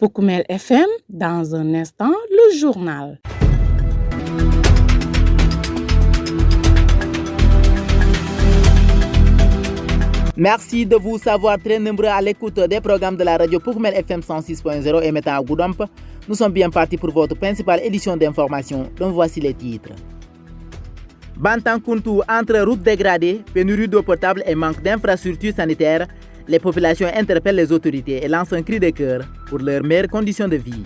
Poukoumel FM, dans un instant, le journal. Merci de vous savoir très nombreux à l'écoute des programmes de la radio Poukoumel FM 106.0 émettant à Goudomp. Nous sommes bien partis pour votre principale édition d'information, dont voici les titres. Bantankountou, entre routes dégradées, pénurie d'eau potable et manque d'infrastructures sanitaires, les populations interpellent les autorités et lancent un cri de cœur pour leurs meilleures conditions de vie.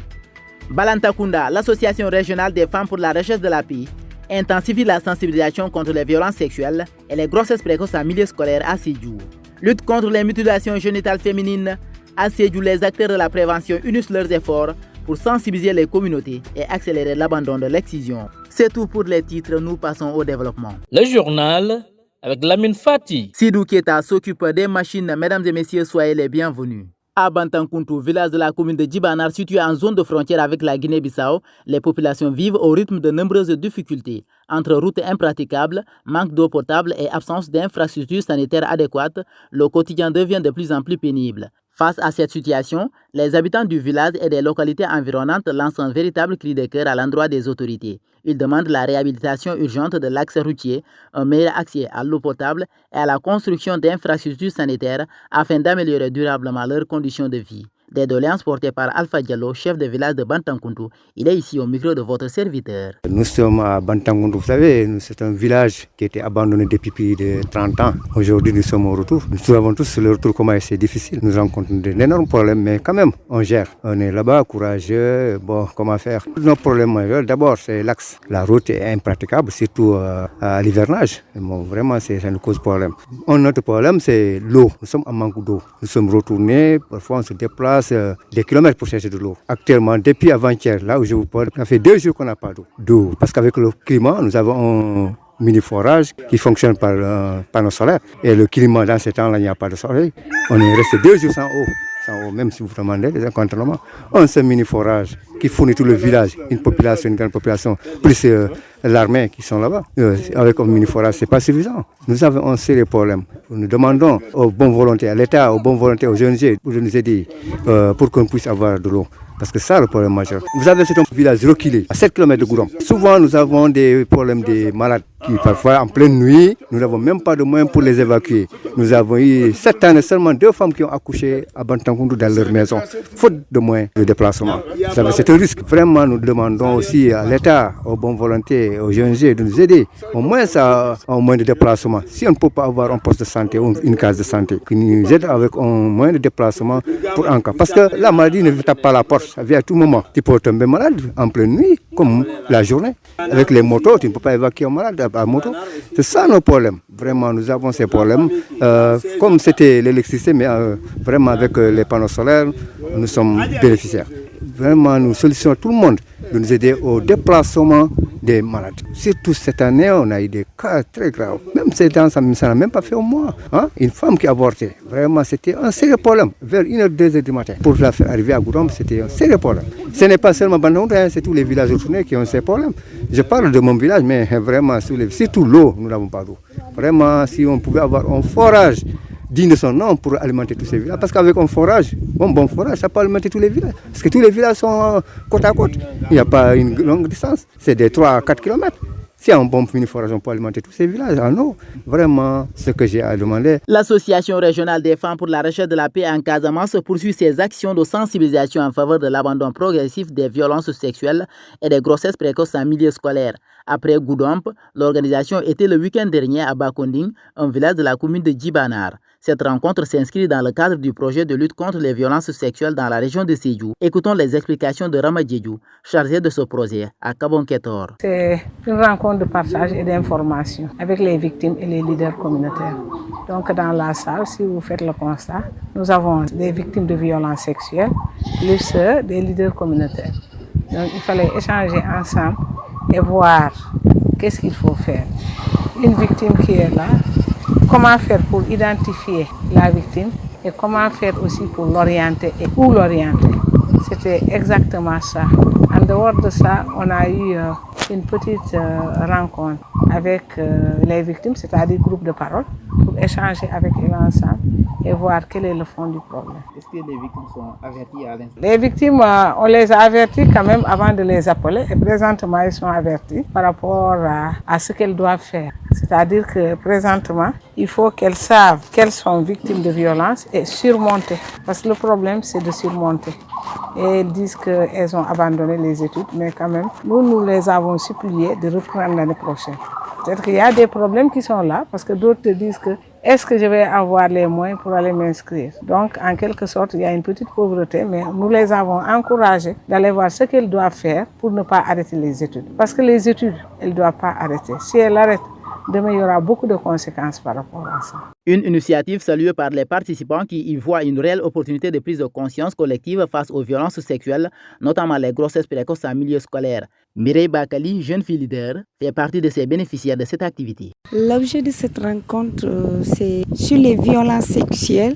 Balantakunda, l'association régionale des femmes pour la recherche de la paix, intensifie la sensibilisation contre les violences sexuelles et les grossesses précoces en milieu scolaire à Sédhiou. Lutte contre les mutilations génitales féminines, à Sédhiou, les acteurs de la prévention unissent leurs efforts pour sensibiliser les communautés et accélérer l'abandon de l'excision. C'est tout pour les titres, nous passons au développement. Le journal avec Lamine Fati. Sidou Keita s'occupe des machines. Mesdames et messieurs, soyez les bienvenus. À Bantankountou, village de la commune de Djibanar situé en zone de frontière avec la Guinée-Bissau, les populations vivent au rythme de nombreuses difficultés. Entre routes impraticables, manque d'eau potable et absence d'infrastructures sanitaires adéquates, le quotidien devient de plus en plus pénible. Face à cette situation, les habitants du village et des localités environnantes lancent un véritable cri de cœur à l'endroit des autorités. Ils demandent la réhabilitation urgente de l'axe routier, un meilleur accès à l'eau potable et à la construction d'infrastructures sanitaires afin d'améliorer durablement leurs conditions de vie. Des doléances portées par Alpha Diallo, chef de village de Bantankountou. Il est ici au micro de votre serviteur. Nous sommes à Bantankountou, vous savez, c'est un village qui était abandonné depuis plus de 30 ans. Aujourd'hui, nous sommes au retour. Nous savons tous le retour, comment c'est difficile. Nous rencontrons d'énormes problèmes, mais quand même, on gère. On est là-bas, courageux, bon, comment faire. Nos problèmes majeurs, d'abord, c'est l'axe. La route est impraticable, surtout à l'hivernage. Bon, vraiment, ça nous cause problème. Un autre problème, c'est l'eau. Nous sommes en manque d'eau. Nous sommes retournés, parfois on se déplace des kilomètres pour chercher de l'eau. Actuellement, depuis avant-hier, là où je vous parle, ça fait 2 jours qu'on n'a pas d'eau. Parce qu'avec le climat, nous avons un mini-forage qui fonctionne par panneau solaire. Et le climat, dans ce temps-là, il n'y a pas de soleil. On est resté 2 jours sans eau. Même si vous demandez les incontournements. Un seul mini-forage qui fournit tout le village, une grande population, plus l'armée qui sont là-bas. Avec un mini-forage, ce n'est pas suffisant. Nous avons un sérieux problème. Nous demandons aux bonnes volontés, à l'État, aux bonnes volontés, aux ONG, pour nous aider, pour qu'on puisse avoir de l'eau. Parce que ça, le problème majeur. Vous avez cet village reculé, à 7 km de Goudomp. Souvent, nous avons des problèmes de malades qui, parfois, en pleine nuit, nous n'avons même pas de moyens pour les évacuer. Nous avons eu cette année seulement 2 femmes qui ont accouché à Bantankountou dans leur maison, faute de moyens de déplacement. Vous savez, c'est un risque. Vraiment, nous demandons aussi à l'État, aux bonnes volontés, aux ONG de nous aider, au moins ça, au moyen de déplacement. Si on ne peut pas avoir un poste de santé ou une case de santé, qui nous aide avec un moyen de déplacement pour un cas. Parce que la maladie ne vous tape pas la porte. Ça vient à tout moment. Tu peux tomber malade en pleine nuit, comme la journée. Avec les motos, tu ne peux pas évacuer un malade à moto. C'est ça nos problèmes. Vraiment, nous avons ces problèmes. Comme c'était l'électricité, mais vraiment avec les panneaux solaires, nous sommes bénéficiaires. Vraiment, nous sollicitons tout le monde de nous aider au déplacement des malades. Surtout cette année, on a eu des cas très graves. Même ces gens, ça n'a même pas fait au mois. Une femme qui a avorté. Vraiment, c'était un sérieux problème. Vers 1h, 2h du matin. Pour la faire arriver à Goudomp, c'était un sérieux problème. Ce n'est pas seulement Bantankountou, c'est tous les villages retournés qui ont ces problèmes. Je parle de mon village, mais vraiment, surtout l'eau, nous n'avons pas d'eau. Vraiment, si on pouvait avoir un forage digne de son nom pour alimenter tous ces villages. Parce qu'avec un forage, un bon forage, ça peut alimenter tous les villages. Parce que tous les villages sont côte à côte. Il n'y a pas une longue distance. C'est des 3 à 4 km. Si un bon mini-forage, on peut alimenter tous ces villages en eau. Vraiment, ce que j'ai à demander. L'Association régionale des femmes pour la recherche de la paix en Casamance poursuit ses actions de sensibilisation en faveur de l'abandon progressif des violences sexuelles et des grossesses précoces en milieu scolaire. Après Goudomp, l'organisation était le week-end dernier à Bakonding, un village de la commune de Djibanar. Cette rencontre s'inscrit dans le cadre du projet de lutte contre les violences sexuelles dans la région de Sédhiou. Écoutons les explications de Rama Diédiou, chargé de ce projet à Kabonketor. C'est une rencontre de partage et d'information avec les victimes et les leaders communautaires. Donc dans la salle, si vous faites le constat, nous avons des victimes de violences sexuelles, plus des leaders communautaires. Donc il fallait échanger ensemble et voir qu'est-ce qu'il faut faire. Une victime qui est là, comment faire pour identifier la victime et comment faire aussi pour l'orienter et où l'orienter. C'était exactement ça. En dehors de ça, on a eu une petite rencontre avec les victimes, c'est-à-dire groupe de parole, pour échanger avec eux ensemble et voir quel est le fond du problème. Est-ce que les victimes sont averties à l'instant? Les victimes, on les a avertis quand même avant de les appeler et présentement, ils sont avertis par rapport à ce qu'elles doivent faire. C'est-à-dire que présentement, il faut qu'elles savent qu'elles sont victimes de violences et surmonter. Parce que le problème, c'est de surmonter. Et elles disent qu'elles ont abandonné les études, mais quand même, nous les avons suppliés de reprendre l'année prochaine. Peut-être qu'il y a des problèmes qui sont là, parce que d'autres te disent que est-ce que je vais avoir les moyens pour aller m'inscrire? Donc, en quelque sorte, il y a une petite pauvreté, mais nous les avons encouragés d'aller voir ce qu'elles doivent faire pour ne pas arrêter les études. Parce que les études, elles ne doivent pas arrêter. Si elles arrêtent, demain, il y aura beaucoup de conséquences par rapport à ça. Une initiative saluée par les participants qui y voient une réelle opportunité de prise de conscience collective face aux violences sexuelles, notamment les grossesses précoces en milieu scolaire. Mireille Bakali, jeune fille leader, fait partie de ces bénéficiaires de cette activité. L'objet de cette rencontre, c'est sur les violences sexuelles,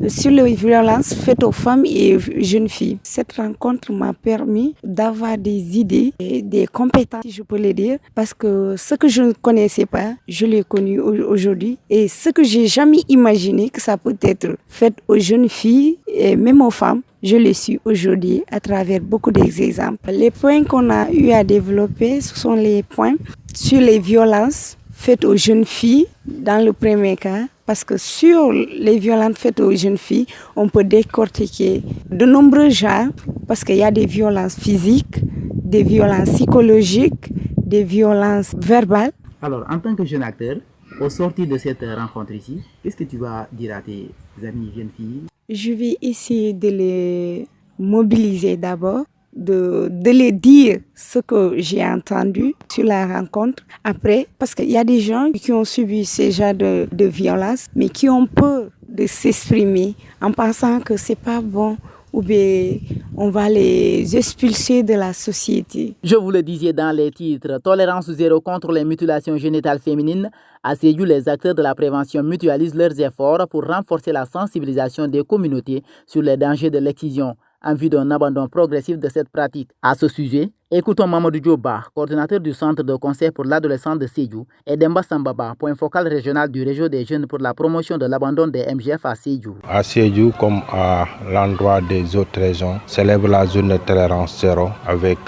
sur les violences faites aux femmes et aux jeunes filles. Cette rencontre m'a permis d'avoir des idées et des compétences, si je peux le dire, parce que ce que je ne connaissais pas, je l'ai connu aujourd'hui. Et ce que j'ai jamais imaginé que ça peut être fait aux jeunes filles et même aux femmes, je le suis aujourd'hui à travers beaucoup d'exemples. Les points qu'on a eu à développer, ce sont les points sur les violences faites aux jeunes filles dans le premier cas, parce que sur les violences faites aux jeunes filles, on peut décortiquer de nombreux genres, parce qu'il y a des violences physiques, des violences psychologiques, des violences verbales. Alors, en tant que jeune acteur, au sortir de cette rencontre ici, qu'est-ce que tu vas dire à tes amis jeunes filles? Je vais essayer de les mobiliser d'abord, de les dire ce que j'ai entendu sur la rencontre. Après, parce qu'il y a des gens qui ont subi ce genre de violence, mais qui ont peur de s'exprimer en pensant que c'est pas bon ou bien on va les expulser de la société. Je vous le disais dans les titres, tolérance zéro contre les mutilations génitales féminines. À Sédhiou, les acteurs de la prévention mutualisent leurs efforts pour renforcer la sensibilisation des communautés sur les dangers de l'excision en vue d'un abandon progressif de cette pratique. À ce sujet, écoutons Mamadou Dioba, coordinateur du Centre de conseil pour l'adolescence de Sédhiou, et Demba Sambaba, point focal régional du réseau des jeunes pour la promotion de l'abandon des MGF à Sédhiou. À Sédhiou, comme à l'endroit des autres régions, célèbre la zone de tolérance zéro avec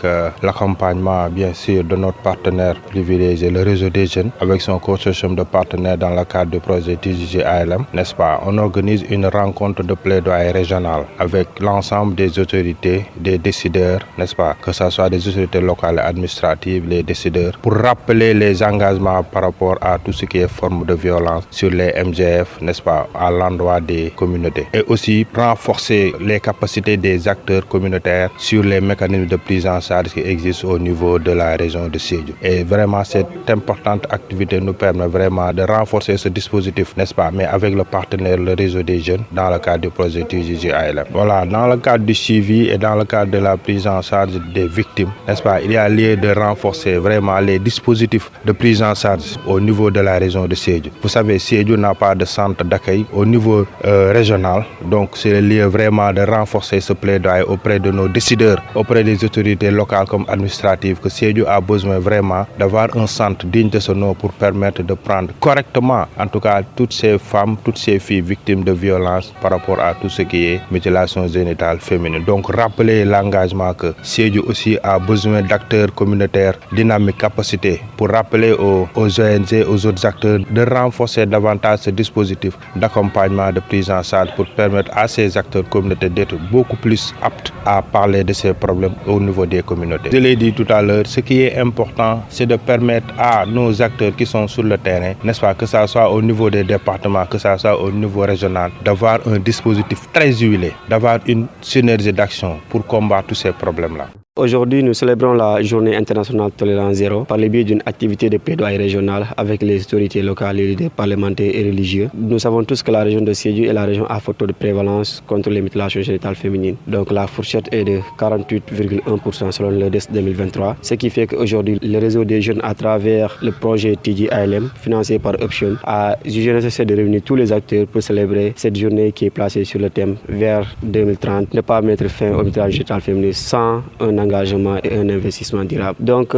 l'accompagnement bien sûr de notre partenaire privilégié, le réseau des jeunes, avec son consortium de partenaires dans le cadre du projet TJG ALM, n'est-ce pas? On organise une rencontre de plaidoyer régional avec l'ensemble des autorités, des décideurs, n'est-ce pas? Que ce soit des autorités locales et administratives, les décideurs, pour rappeler les engagements par rapport à tout ce qui est forme de violence sur les MGF, n'est-ce pas, à l'endroit des communautés. Et aussi renforcer les capacités des acteurs communautaires sur les mécanismes de prise en charge qui existent au niveau de la région de Sédhiou. Et vraiment, cette importante activité nous permet vraiment de renforcer ce dispositif, n'est-ce pas, mais avec le partenaire, le réseau des jeunes, dans le cadre du projet TJG ALM. Voilà, dans le cadre du suivi et dans le cadre de la prise en charge des victimes, n'est-ce pas, il y a lieu de renforcer vraiment les dispositifs de prise en charge au niveau de la région de Sédhiou. Vous savez, Sédhiou n'a pas de centre d'accueil au niveau régional, donc c'est le lieu vraiment de renforcer ce plaidoyer auprès de nos décideurs, auprès des autorités locales comme administratives, que Sédhiou a besoin vraiment d'avoir un centre digne de ce nom pour permettre de prendre correctement, en tout cas, toutes ces femmes, toutes ces filles victimes de violences par rapport à tout ce qui est mutilation génitale féminine. Donc rappeler l'engagement que Sédhiou aussi a besoin d'acteurs communautaires dynamiques, capacités, pour rappeler aux ONG, aux autres acteurs de renforcer davantage ce dispositif d'accompagnement, de prise en charge pour permettre à ces acteurs communautaires d'être beaucoup plus aptes à parler de ces problèmes au niveau des communautés. Je l'ai dit tout à l'heure, ce qui est important, c'est de permettre à nos acteurs qui sont sur le terrain, n'est-ce pas, que ce soit au niveau des départements, que ce soit au niveau régional, d'avoir un dispositif très huilé, d'avoir une synergie d'action pour combattre tous ces problèmes-là. Aujourd'hui, nous célébrons la journée internationale tolérance zéro par le biais d'une activité de plaidoyer régionale avec les autorités locales, les leaders parlementaires et religieux. Nous savons tous que la région de Sédhiou est la région à fort taux de prévalence contre les mutilations génitales féminines. Donc la fourchette est de 48,1% selon le DES 2023, ce qui fait qu'aujourd'hui, le réseau des jeunes à travers le projet TGILM, financé par Option, a jugé nécessaire de réunir tous les acteurs pour célébrer cette journée qui est placée sur le thème vers 2030, ne pas mettre fin aux mutilations génitales féminines sans un engagement et un investissement durable. Donc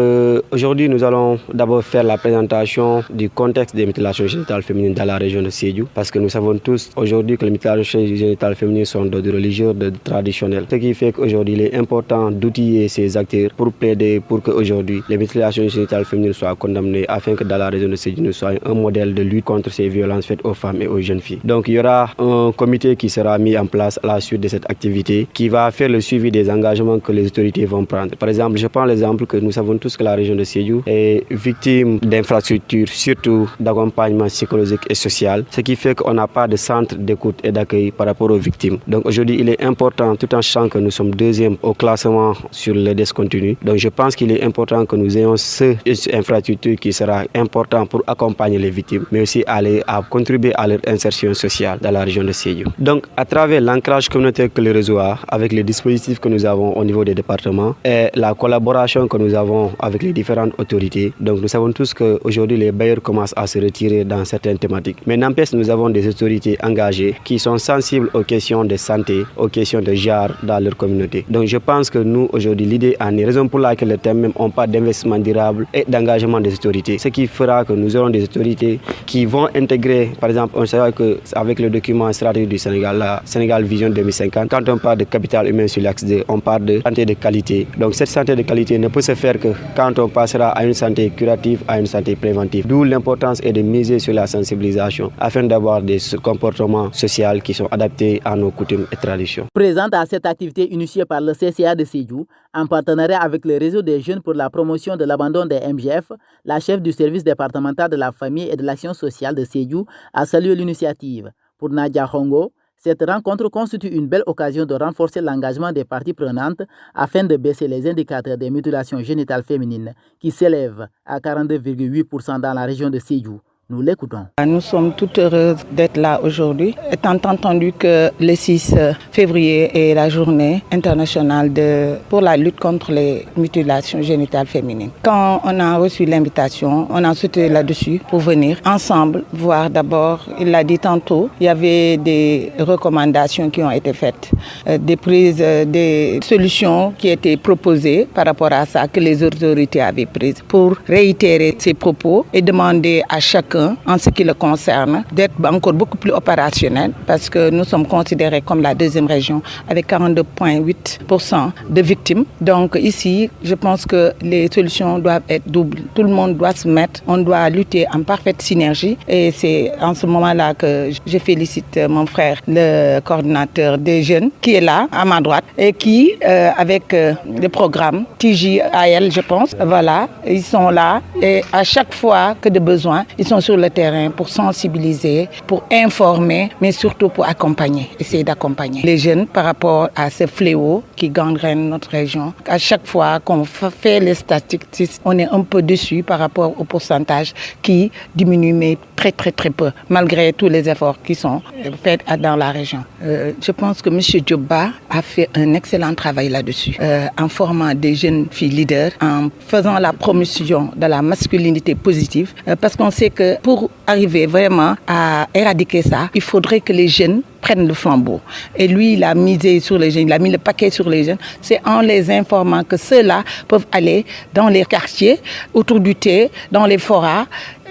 aujourd'hui, nous allons d'abord faire la présentation du contexte des mutilations génitales féminines dans la région de Sédhiou, parce que nous savons tous aujourd'hui que les mutilations génitales féminines sont d'ordre religieux, d'ordre traditionnel. Ce qui fait qu'aujourd'hui, il est important d'outiller ces acteurs pour plaider pour qu'aujourd'hui, les mutilations génitales féminines soient condamnées afin que dans la région de Sédhiou, nous soyons un modèle de lutte contre ces violences faites aux femmes et aux jeunes filles. Donc il y aura un comité qui sera mis en place à la suite de cette activité qui va faire le suivi des engagements que les autorités vont prendre. Par exemple, je prends l'exemple que nous savons tous que la région de Sédhiou est victime d'infrastructures, surtout d'accompagnement psychologique et social, ce qui fait qu'on n'a pas de centre d'écoute et d'accueil par rapport aux victimes. Donc aujourd'hui, il est important, tout en sachant que nous sommes deuxième au classement sur le DES continu, donc je pense qu'il est important que nous ayons cette infrastructure qui sera important pour accompagner les victimes, mais aussi à contribuer à leur insertion sociale dans la région de Sédhiou. Donc à travers l'ancrage communautaire que le réseau a, avec les dispositifs que nous avons au niveau des départements, et la collaboration que nous avons avec les différentes autorités. Donc nous savons tous qu'aujourd'hui les bailleurs commencent à se retirer dans certaines thématiques. Mais n'empêche, nous avons des autorités engagées qui sont sensibles aux questions de santé, aux questions de genre dans leur communauté. Donc je pense que nous aujourd'hui, l'idée en est raison pour laquelle les thèmes même n'ont pas d'investissement durable et d'engagement des autorités. Ce qui fera que nous aurons des autorités qui vont intégrer, par exemple, on sait qu'avec le document stratégique du Sénégal, la Sénégal Vision 2050, quand on parle de capital humain sur l'axe 2, on parle de santé de qualité. Donc cette santé de qualité ne peut se faire que quand on passera à une santé curative, à une santé préventive. D'où l'importance est de miser sur la sensibilisation afin d'avoir des comportements sociaux qui sont adaptés à nos coutumes et traditions. Présente à cette activité initiée par le CCA de Sédhiou, en partenariat avec le réseau des jeunes pour la promotion de l'abandon des MGF, la chef du service départemental de la famille et de l'action sociale de Sédhiou a salué l'initiative. Pour Nadia Hongo, cette rencontre constitue une belle occasion de renforcer l'engagement des parties prenantes afin de baisser les indicateurs des mutilations génitales féminines qui s'élèvent à 42,8% dans la région de Sédhiou. Nous l'écoutons. Nous sommes toutes heureuses d'être là aujourd'hui, étant entendu que le 6 février est la journée internationale pour la lutte contre les mutilations génitales féminines. Quand on a reçu l'invitation, on a sauté là-dessus pour venir ensemble voir d'abord, il l'a dit tantôt, il y avait des recommandations qui ont été faites, des solutions qui étaient proposées par rapport à ça que les autorités avaient prises pour réitérer ces propos et demander à chacun en ce qui le concerne, d'être encore beaucoup plus opérationnel parce que nous sommes considérés comme la deuxième région avec 42,8% de victimes. Donc ici, je pense que les solutions doivent être doubles. Tout le monde doit se mettre, on doit lutter en parfaite synergie et c'est en ce moment-là que je félicite mon frère, le coordinateur des jeunes qui est là, à ma droite et qui, avec le programme TGIL, je pense, voilà, ils sont là et à chaque fois que de besoin, ils sont sur le terrain pour sensibiliser, pour informer, mais surtout pour accompagner, essayer d'accompagner les jeunes par rapport à ce fléau qui gangrène notre région. À chaque fois qu'on fait les statistiques, on est un peu dessus par rapport au pourcentage qui diminue, mais très peu, malgré tous les efforts qui sont faits dans la région. Je pense que M. Diobba a fait un excellent travail là-dessus, en formant des jeunes filles leaders, en faisant la promotion de la masculinité positive, parce qu'on sait que pour arriver vraiment à éradiquer ça, il faudrait que les jeunes prennent le flambeau. Et lui, il a misé sur les jeunes, il a mis le paquet sur les jeunes. C'est en les informant que ceux-là peuvent aller dans les quartiers, autour du thé, dans les forats,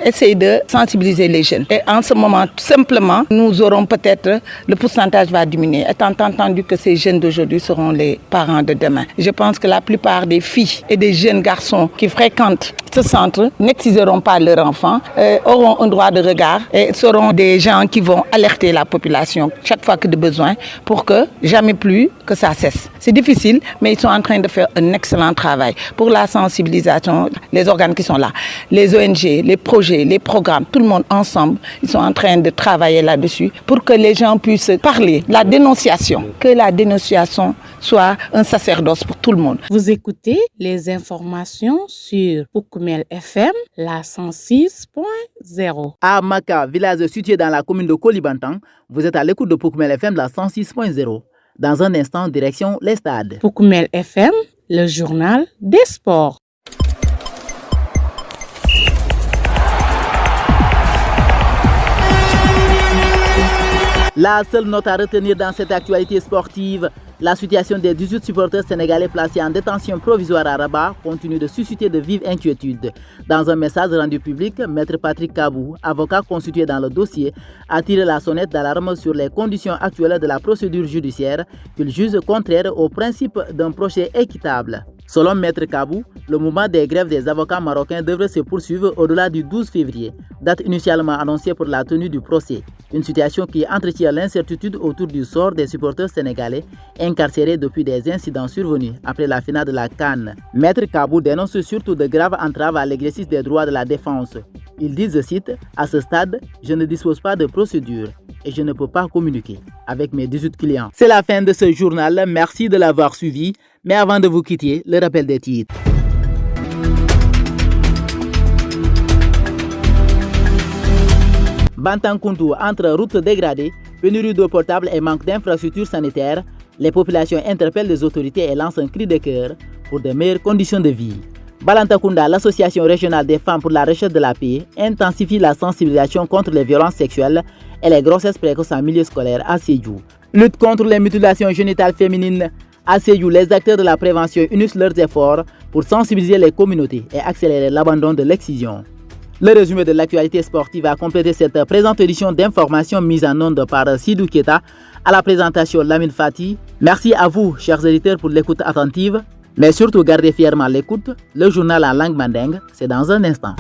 essayer de sensibiliser les jeunes. Et en ce moment, simplement, nous aurons peut-être, le pourcentage va diminuer, étant entendu que ces jeunes d'aujourd'hui seront les parents de demain. Je pense que la plupart des filles et des jeunes garçons qui fréquentent ce centre n'exciseront pas leurs enfants, auront un droit de regard et seront des gens qui vont alerter la population chaque fois que de besoin pour que jamais plus que ça cesse. C'est difficile, mais ils sont en train de faire un excellent travail pour la sensibilisation, les organes qui sont là, les ONG, les projets, les programmes, tout le monde ensemble, ils sont en train de travailler là-dessus pour que les gens puissent parler. La dénonciation, que la dénonciation soit un sacerdoce pour tout le monde. Vous écoutez les informations sur Poukoumel FM, la 106.0. À Maka, village situé dans la commune de Kolibantan, vous êtes à l'écoute de Poukoumel FM, la 106.0. Dans un instant, direction les stades. Poukoumel FM, le journal des sports. La seule note à retenir dans cette actualité sportive, la situation des 18 supporters sénégalais placés en détention provisoire à Rabat continue de susciter de vives inquiétudes. Dans un message rendu public, Maître Patrick Kabou, avocat constitué dans le dossier, a tiré la sonnette d'alarme sur les conditions actuelles de la procédure judiciaire qu'il juge contraire au principe d'un procès équitable. Selon Maître Kabou, le mouvement des grèves des avocats marocains devrait se poursuivre au-delà du 12 février, date initialement annoncée pour la tenue du procès. Une situation qui entretient l'incertitude autour du sort des supporters sénégalais incarcérés depuis des incidents survenus après la finale de la CAN. Maître Kabou dénonce surtout de graves entraves à l'exercice des droits de la défense. Il dit, je cite, « À ce stade, je ne dispose pas de procédure et je ne peux pas communiquer avec mes 18 clients. » C'est la fin de ce journal. Merci de l'avoir suivi. Mais avant de vous quitter, le rappel des titres. Bantankountou entre routes dégradées, pénurie d'eau potable et manque d'infrastructures sanitaires, les populations interpellent les autorités et lancent un cri de cœur pour de meilleures conditions de vie. Balantacounda, l'association régionale des femmes pour la recherche de la paix, intensifie la sensibilisation contre les violences sexuelles et les grossesses précoces en milieu scolaire à Sédhiou. Lutte contre les mutilations génitales féminines. À Sédhiou, les acteurs de la prévention unissent leurs efforts pour sensibiliser les communautés et accélérer l'abandon de l'excision. Le résumé de l'actualité sportive a complété cette présente édition d'informations mise en onde par Sidou Keta. À la présentation, Lamine Fati. Merci à vous, chers éditeurs, pour l'écoute attentive. Mais surtout, gardez fièrement l'écoute. Le journal en langue mandingue, c'est dans un instant.